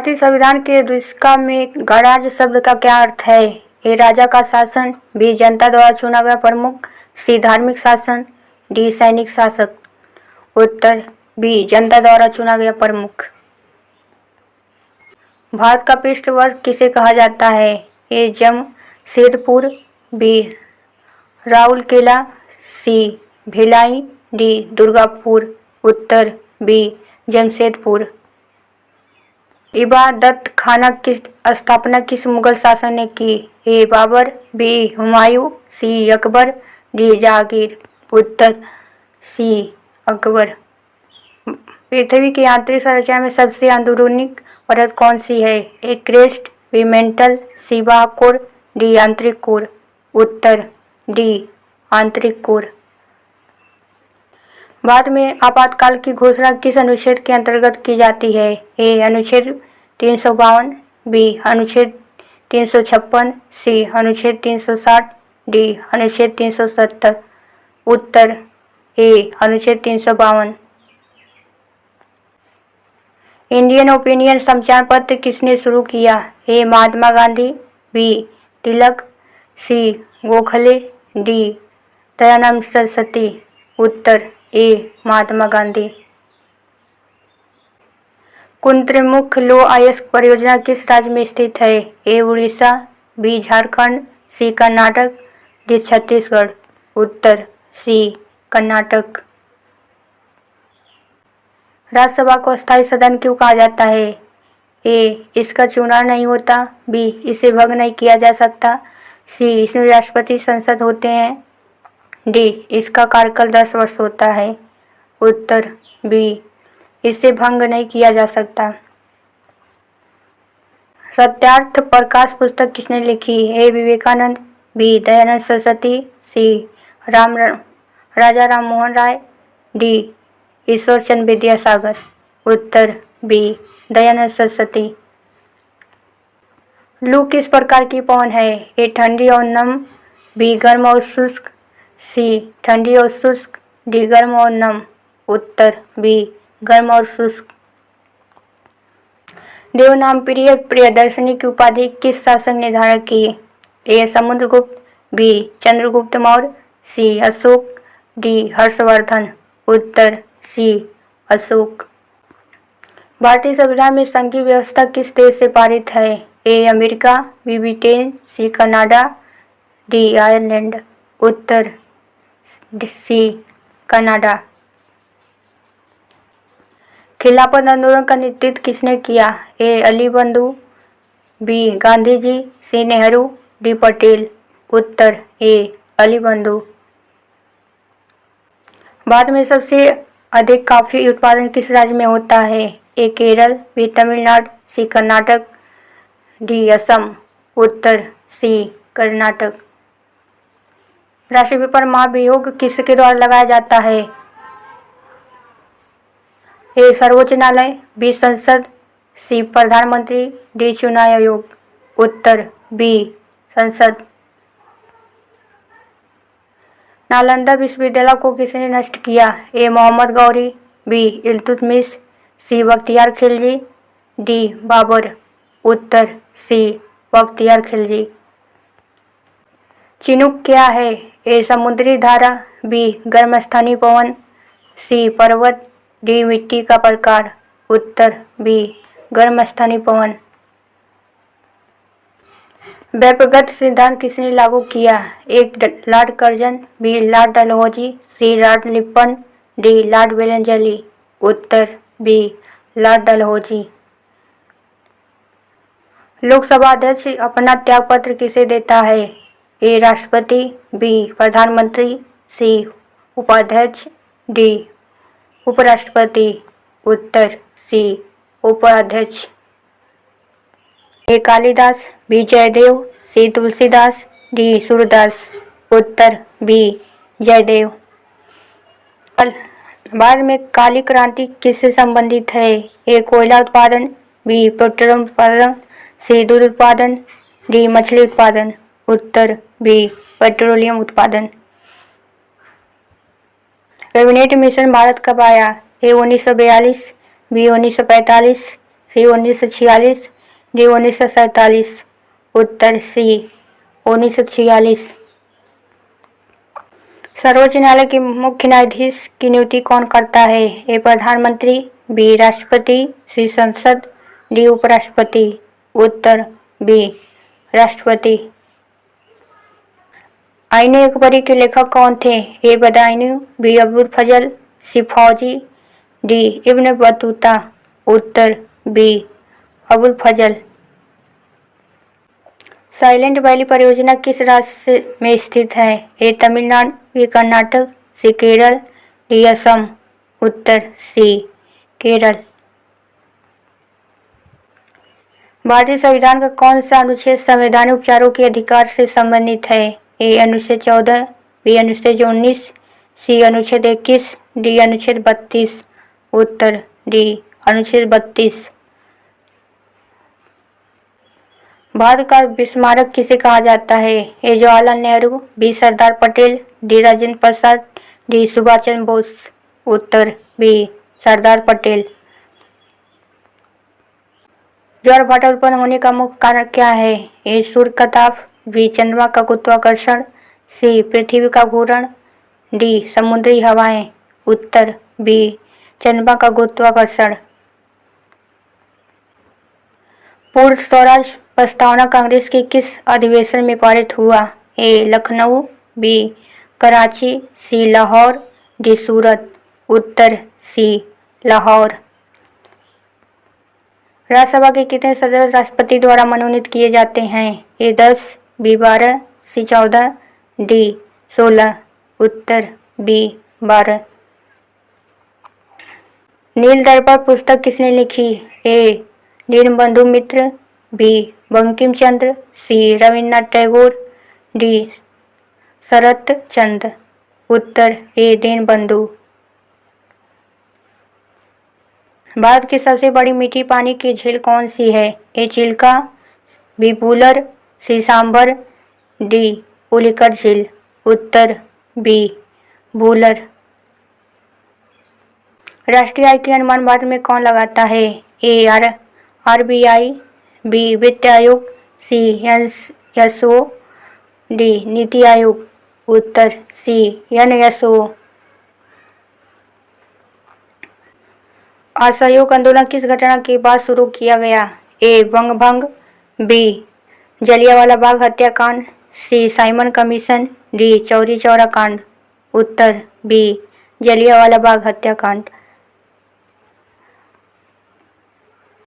भारतीय संविधान के द्विशिका में गणराज्य शब्द का क्या अर्थ है? ए राजा का शासन, बी जनता द्वारा चुना गया प्रमुख, सी धार्मिक शासन, डी सैनिक शासक। उत्तर बी जनता द्वारा चुना गया प्रमुख। भारत का पृष्ठवर्ग किसे कहा जाता है? ए जमशेदपुर, बी राउरकेला, सी भिलाई, डी दुर्गापुर। उत्तर बी जमशेदपुर। इबादत खाना की स्थापना किस मुगल शासक ने की? ए बाबर, बी हुमायूं, सी अकबर, डी जहांगीर। उत्तर सी अकबर। पृथ्वी की आंतरिक संरचना में सबसे अंदरूनी परत कौन सी है? ए क्रेस्ट, बी मेंटल, सी बाह्य कोर, डी आंतरिक कोर। उत्तर डी आंतरिक कोर। भारत में आपातकाल की घोषणा किस अनुच्छेद के अंतर्गत की जाती है? ए अनुच्छेद 352, बी अनुच्छेद 356, सी अनुच्छेद 360, डी अनुच्छेद 370। उत्तर ए अनुच्छेद 352। इंडियन ओपिनियन समाचार पत्र किसने शुरू किया? ए महात्मा गांधी, बी तिलक, सी गोखले, डी दयानंद सरस्वती। उत्तर ए महात्मा गांधी। कुद्रेमुख लौह अयस्क परियोजना किस राज्य में स्थित है? ए उड़ीसा, बी झारखंड, सी कर्नाटक, डी छत्तीसगढ़। उत्तर सी कर्नाटक। राज्यसभा को अस्थायी सदन क्यों कहा जाता है? ए इसका चुनाव नहीं होता, बी इसे भंग नहीं किया जा सकता, सी इसमें राष्ट्रपति संसद होते हैं, डी इसका कार्यकाल 10 वर्ष होता है। उत्तर बी इसे भंग नहीं किया जा सकता। सत्यार्थ प्रकाश पुस्तक किसने लिखी? ए विवेकानंद, बी दयानंद सरस्वती, सी राजा राम मोहन राय, डी ईश्वरचंद्र विद्यासागर। उत्तर बी दयानंद सरस्वती। लू किस प्रकार की पवन है? ए ठंडी और नम, बी गर्म और शुष्क, सी ठंडी और शुष्क, डी गर्म और नम। उत्तर बी गर्म और शुष्क। देवनागरी प्रियदर्शनी की उपाधि किस शासक ने धारण की? ए समुद्रगुप्त, बी चंद्रगुप्त मौर्य, सी अशोक, डी हर्षवर्धन। उत्तर सी अशोक। भारतीय संविधान में संघीय व्यवस्था किस देश से पारित है? A America, B Britain, C Canada, D Ireland. उत्तर सी कनाडा। खिलाफत आंदोलन का नेतृत्व किसने किया? ए अली बंधु, B Gandhi ji, C Nehru, D Patel. उत्तर ए अली बंधु। भारत में सबसे अधिक कॉफी उत्पादन किस राज्य में होता है? ए केरल, बी तमिलनाडु, सी कर्नाटक, डी असम। उत्तर सी कर्नाटक। राष्ट्रपति पर महाभियोग किसके द्वारा लगाया जाता है? ए सर्वोच्च न्यायालय, बी संसद, सी प्रधानमंत्री, डी चुनाव आयोग। उत्तर बी संसद। नालंदा विश्वविद्यालय को किसने नष्ट किया? ए मोहम्मद गौरी, बी इल्तुतमिश, सी बख्तियार खिलजी, डी बाबर। उत्तर सी बख्तियार खिलजी। चिनूक क्या है? ए समुद्री धारा, बी गर्मस्थानीय पवन, सी पर्वत, डी मिट्टी का प्रकार। उत्तर बी गर्मस्थानीय पवन। व्यक्तिगत सिद्धांत किसने लागू किया? एक lord Curzon, B lord Dalhousie, C lord Lipton, D lord Wellesley. उत्तर बी लॉर्ड डलहौजी। लोकसभा अध्यक्ष अपना त्यागपत्र किसे देता है? ए राष्ट्रपति, बी प्रधानमंत्री, सी उपाध्यक्ष, डी उपराष्ट्रपति। उत्तर सी उपाध्यक्ष। ए कालिदास, बी जयदेव, सी तुलसीदास, डी सूरदास। उत्तर बी जयदेव। भारत में काली क्रांति किससे संबंधित है? ए कोयला उत्पादन, बी पेट्रोलियम उत्पादन, सी दूध उत्पादन, डी मछली उत्पादन। उत्तर बी पेट्रोलियम उत्पादन। कैबिनेट मिशन भारत कब आया? ए 1942, बी 1945, सी 1946, डी 1947। उत्तर सी 1946। सर्वोच्च न्यायालय के मुख्य न्यायाधीश की नियुक्ति कौन करता है? ए प्रधानमंत्री, बी राष्ट्रपति, सी संसद, डी उपराष्ट्रपति। उत्तर बी राष्ट्रपति। आईने अकबरी के लेखक कौन थे? ए बदायूं, बी अबुल फजल, सी फौजी, डी इब्न बतूता। उत्तर बी अबुल फजल। साइलेंट वैली परियोजना किस राज्य में स्थित है? ए तमिलनाडु, बी कर्नाटक, सी केरल, डी असम। उत्तर सी केरल। भारतीय संविधान का कौन सा अनुच्छेद संवैधानिक उपचारों के अधिकार से संबंधित है? ए अनुच्छेद 14, बी अनुच्छेद 19, सी अनुच्छेद 21, डी अनुच्छेद 32। उत्तर डी अनुच्छेद 32। भारत का विस्मारक किसे कहा जाता है? ए Jawaharlal Nehru, B Sardar Patel, D Rajendra Prasad, D Subhash Chandra Bose. उत्तर बी सरदार पटेल। ज्वारभाटा उत्पन्न होने का मुख्य कारण क्या है? ए सूर्य का ताप, बी चंद्रमा का गुरुत्वाकर्षण, सी पृथ्वी का घूर्णन, डी समुद्री हवाएं। उत्तर बी चंद्रमा का गुरुत्वाकर्षण। पूर्ण स्वराज प्रस्तावना कांग्रेस के किस अधिवेशन में पारित हुआ? ए लखनऊ, बी कराची, सी लाहौर, डी सूरत। उत्तर सी लाहौर। राज्यसभा के कितने सदस्य राष्ट्रपति द्वारा मनोनीत किए जाते हैं? ए 10, बी 12, सी 14, डी 16। उत्तर बी 12। नील दर्पण पुस्तक किसने लिखी? ए दीनबंधु मित्र, बी बंकिम चंद्र, सी रविन्द्रनाथ टैगोर, डी शरत चंद्र। उत्तर ए दीनबंधु। भारत की सबसे बड़ी मीठी पानी की झील कौन सी है? ए चिल्का, बी वूलर, सी सांभर, डी पुलिकट झील। उत्तर बी वूलर। राष्ट्रीय आय के अनुमान भारत में कौन लगाता है? ए आरबीआई, बी वित्त आयोग, सी एनएसओ, डी नीति आयोग। उत्तर सी एनएसओ। असहयोग आंदोलन किस घटना के बाद शुरू किया गया? ए बंगभंग, बी जलियांवाला बाग हत्याकांड, C Simon commission, D Chauri Chaura कांड। उत्तर बी जलियांवाला बाग हत्याकांड।